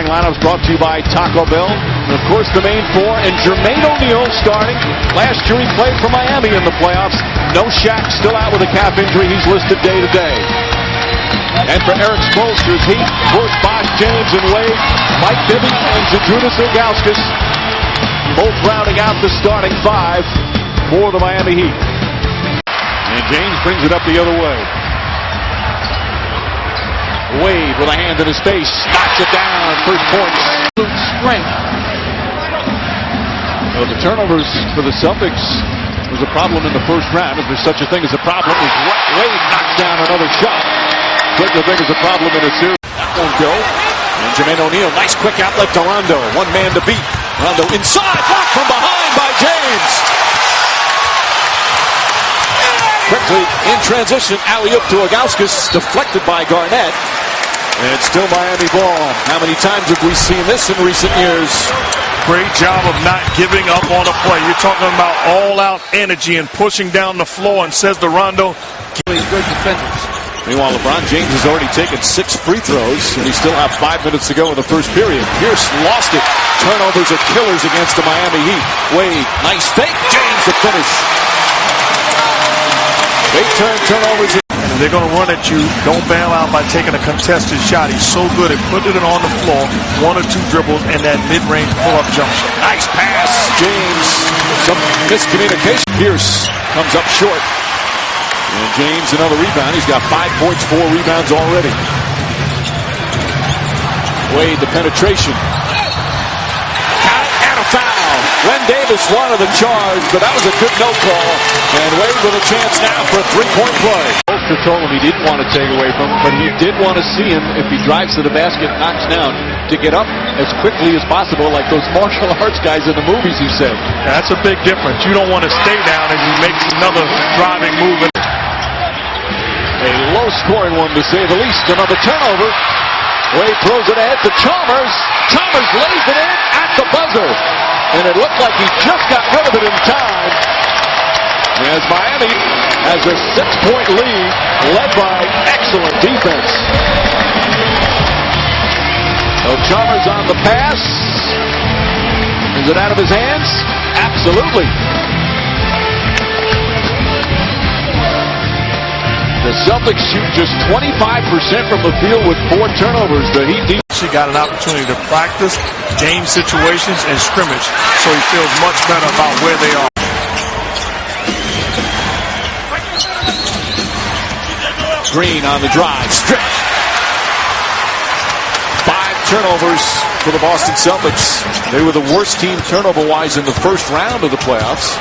lineups brought to you by Taco Bell. And of course, the main four. And Jermaine O'Neal starting. Last year he played for Miami in the playoffs. No Shaq, still out with a calf injury. He's listed day to day. And for Eric Spoelstra's Heat, Bush, Bosh, James, and Wade, Mike Bibby, and Zydrunas Ilgauskas, both rounding out the starting five for the Miami Heat. And James brings it up the other way. Wade with a hand in his face, knocks it down. First points. Strength. So the turnovers for the Celtics was a problem in the first round. If there's such a thing as a problem, Wade knocks down another shot. Such a thing as a problem in a series. That won't go. And Jermaine O'Neal, nice quick outlet to Rondo. One man to beat. Rondo inside, blocked from behind by James. Quickly in transition, alley-oop to Ilgauskas, deflected by Garnett. And still Miami ball. How many times have we seen this in recent years? Great job of not giving up on a play. You're talking about all-out energy and pushing down the floor, and says to Rondo, good defenders. Meanwhile, LeBron James has already taken 6 free throws, and we still have 5 minutes to go in the first period. Pierce lost it. Turnovers are killers against the Miami Heat. Wade, nice fake. James to finish. They turnovers. they're going to run at you. Don't bail out by taking a contested shot. He's so good at putting it on the floor, 1 or 2 dribbles, and that mid-range pull-up jump shot. Nice pass. James, some miscommunication. Pierce comes up short. And James, another rebound. He's got 5 points, 4 rebounds already. Wade, the penetration. Count and a foul. Len Davis wanted the charge, but that was a good no call. And Wade with a chance now for a 3-point play. Bolster told him he didn't want to take away from him, but he did want to see him, if he drives to the basket, knocks down, to get up as quickly as possible, like those martial arts guys in the movies, he said. That's a big difference. You don't want to stay down as he makes another driving move. A low-scoring one, to say the least. Another turnover. Wade throws it ahead to Chalmers. Chalmers lays it in at the buzzer. And it looked like he just got rid of it in time. As Miami has a 6-point lead, led by excellent defense. So Chalmers on the pass. Is it out of his hands? Absolutely. The Celtics shoot just 25% from the field with 4 turnovers. The Heat She got an opportunity to practice game situations and scrimmage, so he feels much better about where they are. Green on the drive, stripped. 5 turnovers for the Boston Celtics. They were the worst team turnover-wise in the first round of the playoffs.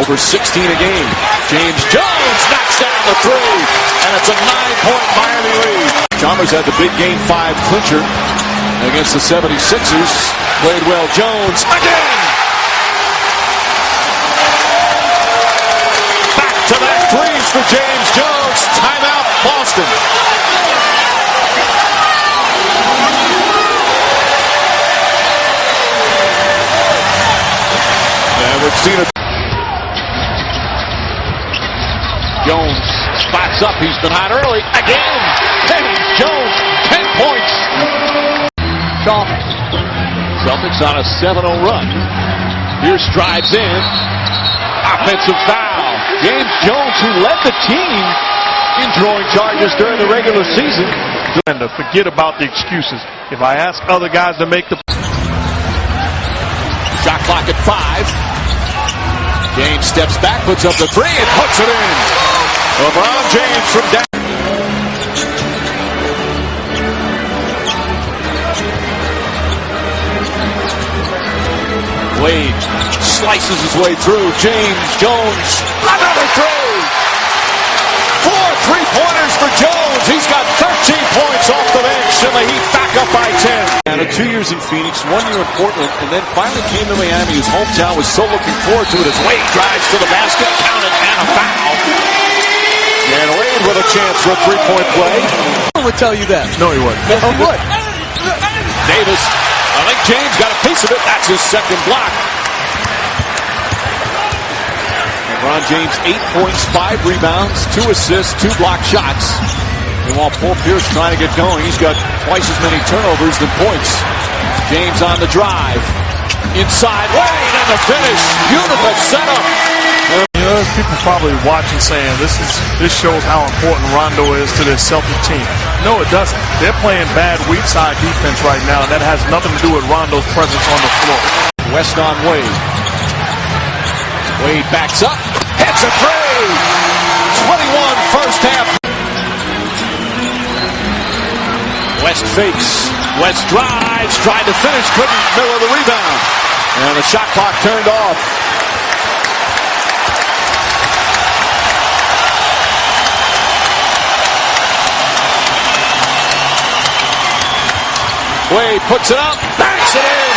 Over 16 a game. James Jones knocks down the 3, and it's a 9-point Miami lead. Chalmers had the big Game 5 clincher against the 76ers. Played well. Jones again. Back-to-back threes for James Jones. Timeout, Boston. And we've seen it. Jones spots up. He's been hot early. Again. James Jones, 10 points. Celtics on a 7-0 run. Pierce drives in. Offensive foul. James Jones, who led the team in throwing charges during the regular season. And to forget about the excuses. If I ask other guys to make the shot clock at 5. James steps back, puts up the 3, and puts it in. LeBron James from down. Wade slices his way through. James Jones, another throw. 4 3-pointers for Jones. He's got 13 points off the bench, and the Heat back up by 10. And 2 years in Phoenix, 1 year in Portland, and then finally came to Miami. His hometown was so looking forward to it as Wade drives to the basket, counted, and a foul. And Wade with a chance for a 3-point play. I would tell you that. No, he wouldn't. Oh, what? Davis, I think James got a piece of it. That's his second block. LeBron James, 8 points, 5 rebounds, 2 assists, 2 block shots. They want Paul Pierce trying to get going. He's got twice as many turnovers than points. James on the drive. Inside Wade and the finish. Beautiful setup. You know, there's people probably watching saying this shows how important Rondo is to this Celtic team. No, it doesn't. They're playing bad weak side defense right now, and that has nothing to do with Rondo's presence on the floor. West on Wade. Wade backs up. Hits a three. 21 first half. West fakes. West drives. Tried to finish. Couldn't. Middle of the rebound. And the shot clock turned off. Wade puts it up, backs it in.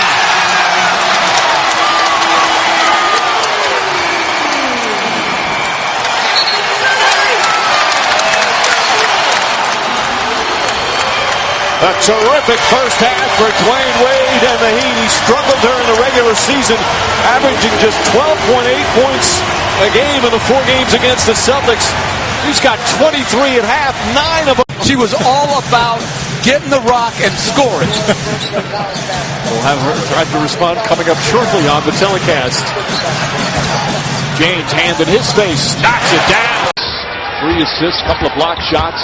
A terrific first half for Dwayne Wade and the Heat. He struggled during the regular season, averaging just 12.8 points a game in the 4 games against the Celtics. He's got 23 at half, 9 of them. She was all about getting the rock and scoring. We'll have her try to respond coming up shortly on the telecast. James, hand in his face, knocks it down. 3 assists, couple of block shots.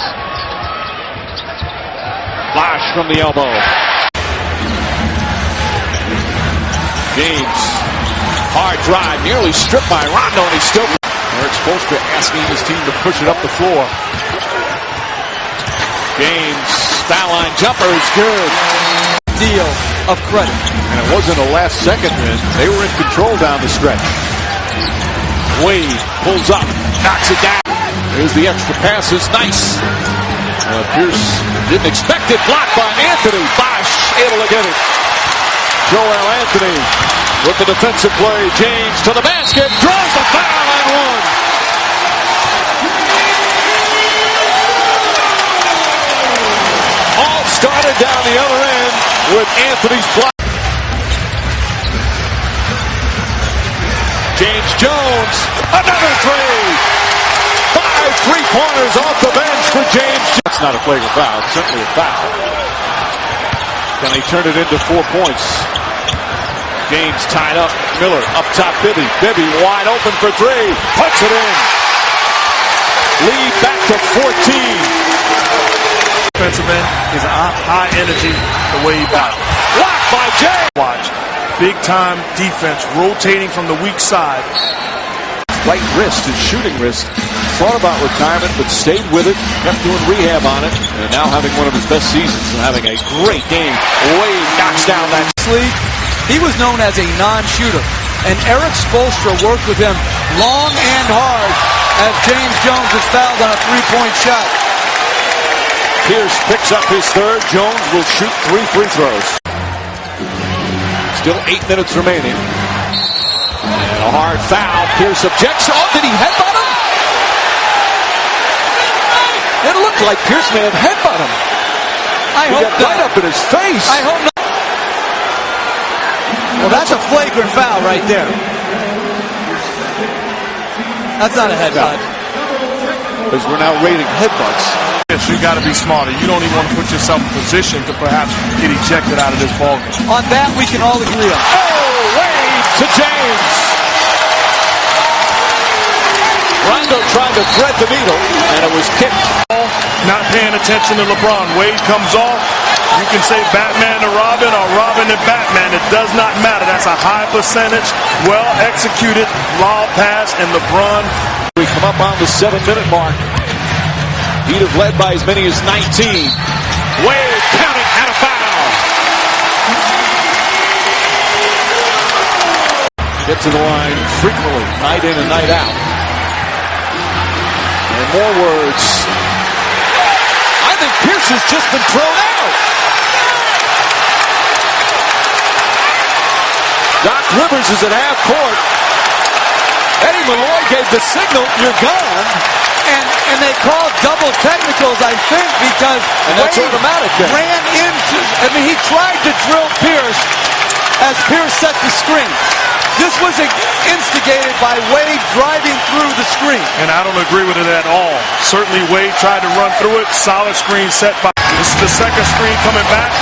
Flash from the elbow. James, hard drive, nearly stripped by Rondo, and he's still. Eric Spoelstra asking his team to push it up the floor. James, foul line jumper is good. Deal of credit. And it wasn't a last second win. They were in control down the stretch. Wade pulls up, knocks it down. There's the extra pass, is nice. Pierce didn't expect it, blocked by Anthony. Bosh able to get it. Joel Anthony with the defensive play. James to the basket, draws the foul and one. All started down the other end with Anthony's block. James Jones, another three. 5 3-pointers off the bench for James. That's not a flagrant foul, it's certainly a foul. Can he turn it into 4 points? James tied up. Miller up top. Bibby wide open for 3. Puts it in. Lead back to 14. Defensive end is high energy the way he got it. Blocked by James. Watch. Big time defense rotating from the weak side. Right wrist, his shooting wrist. Thought about retirement, but stayed with it. Kept doing rehab on it. And now having one of his best seasons and having a great game. Wade knocks down that. He was known as a non-shooter. And Eric Spoelstra worked with him long and hard as James Jones is fouled on a 3-point shot. Pierce picks up his third. Jones will shoot 3 free throws. Still 8 minutes remaining. And a hard foul. Pierce objects. Oh, did he headbutt him? It looked like Pierce may have headbutt him. I hope got right up in his face. I hope not. Well, that's a flagrant foul right there. That's not a headbutt. Because we're now rating headbutts. Yes, you got to be smarter. You don't even want to put yourself in position to perhaps get ejected out of this ballgame. On that, we can all agree on. Oh, Wade to James. Rondo tried to thread the needle, and it was kicked. Not paying attention to LeBron. Wade comes off. You can say Batman to Robin or Robin to Batman. It does not matter. That's a high percentage, well executed, lob pass, and LeBron. We come up on the 7-minute mark. He'd have led by as many as 19. Wade counting and a foul. Get to the line frequently, night in and night out. And more words. I think Pierce has just been thrown out. Doc Rivers is at half court. Eddie Malloy gave the signal, you're gone. And they called double technicals, I think, because that's Wade automatic then. ran into, he tried to drill Pierce as Pierce set the screen. This was instigated by Wade driving through the screen. And I don't agree with it at all. Certainly Wade tried to run through it. Solid screen set by. This is the second screen coming back.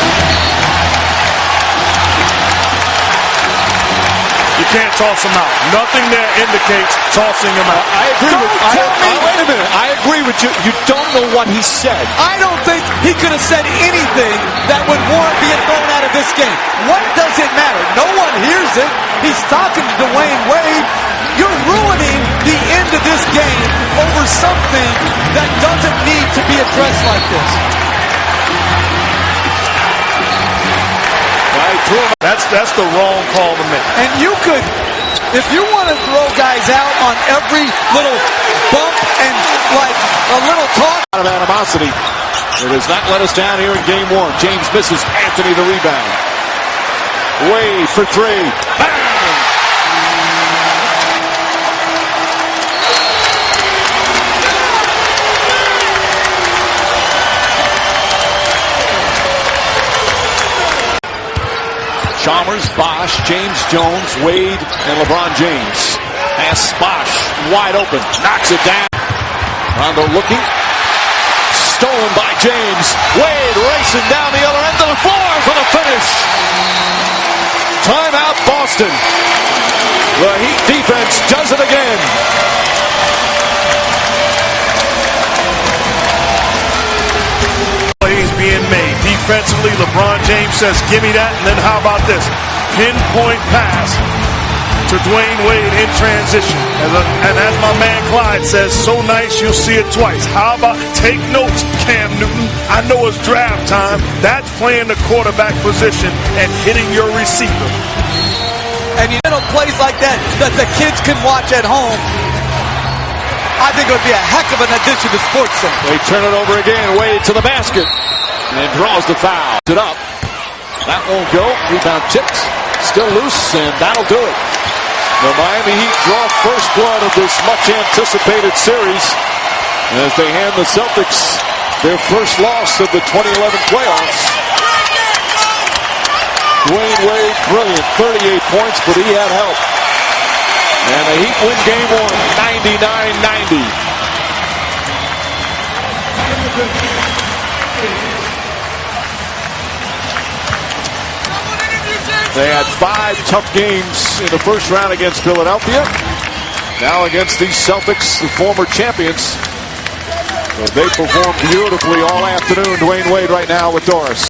You can't toss him out. Nothing there indicates tossing him out. I agree with you. Wait a minute. I agree with you. You don't know what he said. I don't think he could have said anything that would warrant being thrown out of this game. What does it matter? No one hears it. He's talking to Dwayne Wade. You're ruining the end of this game over something that doesn't need to be addressed like this. That's the wrong call to make. And you could, if you want to throw guys out on every little bump and like a little talk. Out of animosity. It has not let us down here in game one. James misses. Anthony the rebound. Wade for three. Bang! Chalmers, Bosch, James Jones, Wade, and LeBron James. Pass Bosch, wide open, knocks it down. Rondo looking. Stolen by James. Wade racing down the other end of the floor for the finish. Timeout Boston. The Heat defense does it again. Plays being made. Defensively, LeBron James says, give me that, and then how about this? Pinpoint pass to Dwayne Wade in transition. And as my man Clyde says, so nice you'll see it twice. How about, take notes, Cam Newton. I know it's draft time. That's playing the quarterback position and hitting your receiver. And you know, plays like that the kids can watch at home, I think it would be a heck of an addition to Sports Center. They turn it over again. Wade to the basket. And draws the foul. It up. That won't go. Rebound tipped. Still loose, and that'll do it. The Miami Heat draw first blood of this much-anticipated series as they hand the Celtics their first loss of the 2011 playoffs. Dwayne Wade, brilliant. 38 points, but he had help. And the Heat win game one, 99-90. They had 5 tough games in the first round against Philadelphia. Now against these Celtics, the former champions. So they performed beautifully all afternoon. Dwayne Wade right now with Doris.